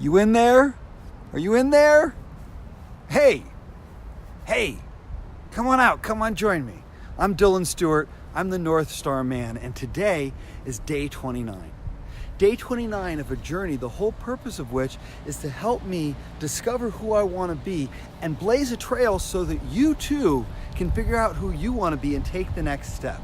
You in there? Are you in there? Hey, come on out, come on, join me. I'm Dylan Stewart, I'm the Northstar man, and today is day 29. Day 29 of a journey, the whole purpose of which is to help me discover who I want to be and blaze a trail so that you too can figure out who you want to be and take the next step.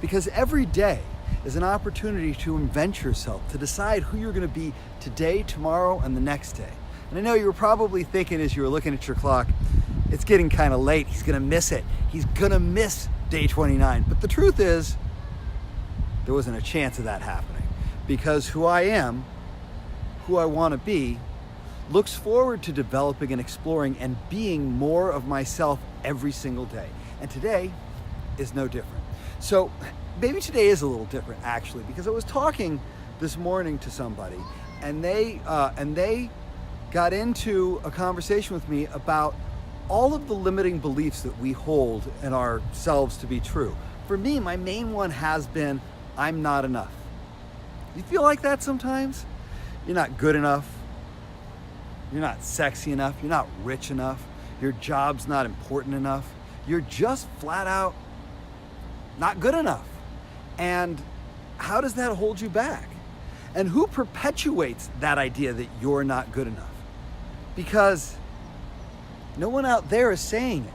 Because every day is an opportunity to invent yourself, to decide who you're going to be today, tomorrow, and the next day. And I know you were probably thinking as you were looking at your clock, it's getting kind of late, he's going to miss it. He's going to miss day 29. But the truth is, there wasn't a chance of that happening. Because who I am, who I want to be, looks forward to developing and exploring and being more of myself every single day. And today is no different. So maybe today is a little different actually, because I was talking this morning to somebody and they got into a conversation with me about all of the limiting beliefs that we hold in ourselves to be true. For me, my main one has been, I'm not enough. You feel like that sometimes? You're not good enough. You're not sexy enough. You're not rich enough. Your job's not important enough. You're just flat out not good enough. And how does that hold you back? And who perpetuates that idea that you're not good enough? Because no one out there is saying it.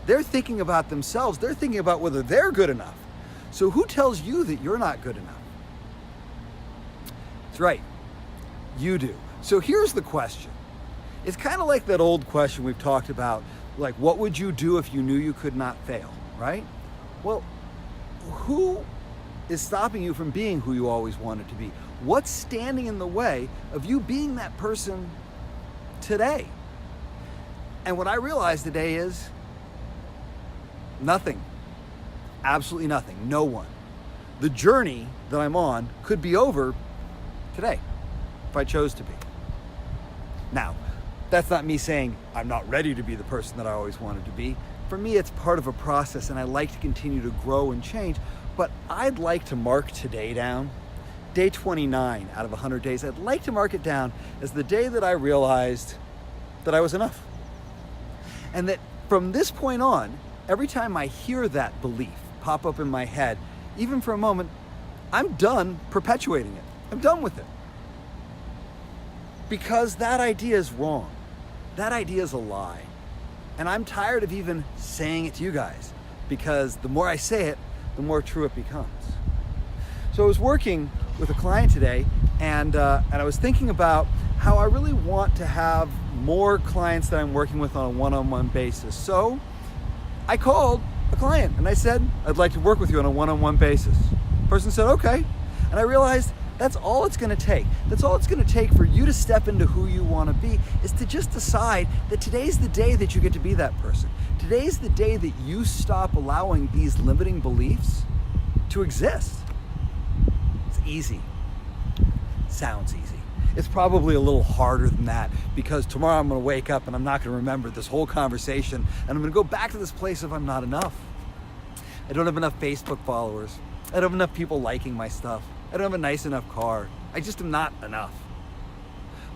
They're thinking about themselves. They're thinking about whether they're good enough. So who tells you that you're not good enough? That's right, you do. So here's the question. It's kind of like that old question we've talked about, like what would you do if you knew you could not fail, right? Well, who is stopping you from being who you always wanted to be? What's standing in the way of you being that person today? And what I realized today is nothing. Absolutely nothing. No one. The journey that I'm on could be over today if I chose to be. Now, that's not me saying I'm not ready to be the person that I always wanted to be. For me, it's part of a process and I like to continue to grow and change, but I'd like to mark today down, day 29 out of 100 days. I'd like to mark it down as the day that I realized that I was enough. And that from this point on, every time I hear that belief pop up in my head, even for a moment, I'm done perpetuating it. I'm done with it. Because that idea is wrong. That idea is a lie. And I'm tired of even saying it to you guys, because the more I say it, the more true it becomes. So I was working with a client today, and I was thinking about how I really want to have more clients that I'm working with on a one-on-one basis. So I called a client and I said, I'd like to work with you on a one-on-one basis. The person said, okay. And I realized that's all it's gonna take. That's all it's gonna take for you to step into who you wanna be, is to just decide that today's the day that you get to be that person. Today's the day that you stop allowing these limiting beliefs to exist. It's easy. Sounds easy. It's probably a little harder than that, because tomorrow I'm gonna wake up and I'm not gonna remember this whole conversation, and I'm gonna go back to this place of I'm not enough. I don't have enough Facebook followers. I don't have enough people liking my stuff. I don't have a nice enough car. I just am not enough.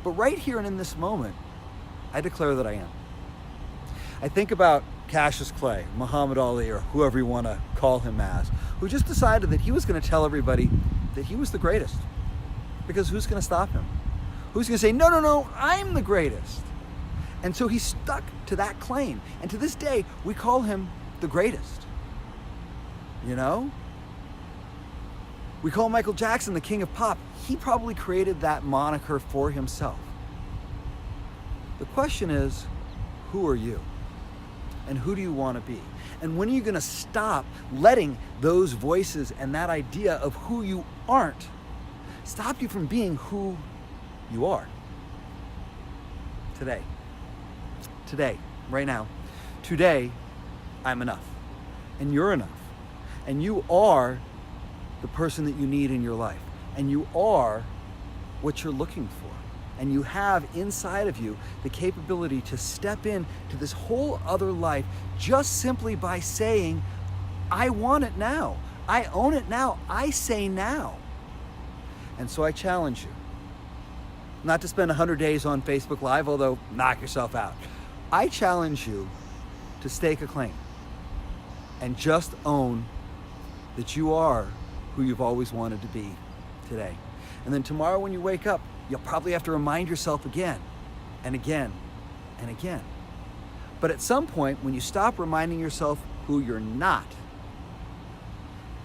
But right here and in this moment, I declare that I am. I think about Cassius Clay, Muhammad Ali, or whoever you want to call him as, who just decided that he was going to tell everybody that he was the greatest. Because who's going to stop him? Who's going to say, no, I'm the greatest? And so he stuck to that claim. And to this day, we call him the greatest. You know? We call Michael Jackson the king of pop. He probably created that moniker for himself. The question is, who are you? And who do you want to be? And when are you going to stop letting those voices and that idea of who you aren't stop you from being who you are? Today. Today. Right now. Today, I'm enough. And you're enough. And you are the person that you need in your life. And you are what you're looking for. And you have inside of you the capability to step into this whole other life just simply by saying, I want it now. I own it now. I say now. And so I challenge you. not to spend 100 days on Facebook Live, although knock yourself out. I challenge you to stake a claim and just own that you are who you've always wanted to be today. And then tomorrow when you wake up, you'll probably have to remind yourself again and again and again. But at some point, when you stop reminding yourself who you're not,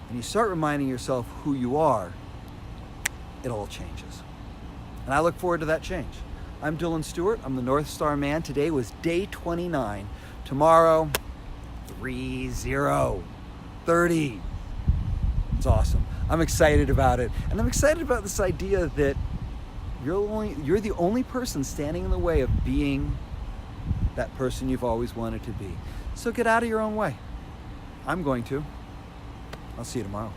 and you start reminding yourself who you are, it all changes. And I look forward to that change. I'm Dylan Stewart. I'm the Northstar man. Today was day 29. Tomorrow, 30. It's awesome. I'm excited about it. And I'm excited about this idea that you're the only person standing in the way of being that person you've always wanted to be. So get out of your own way. I'm going to. I'll see you tomorrow.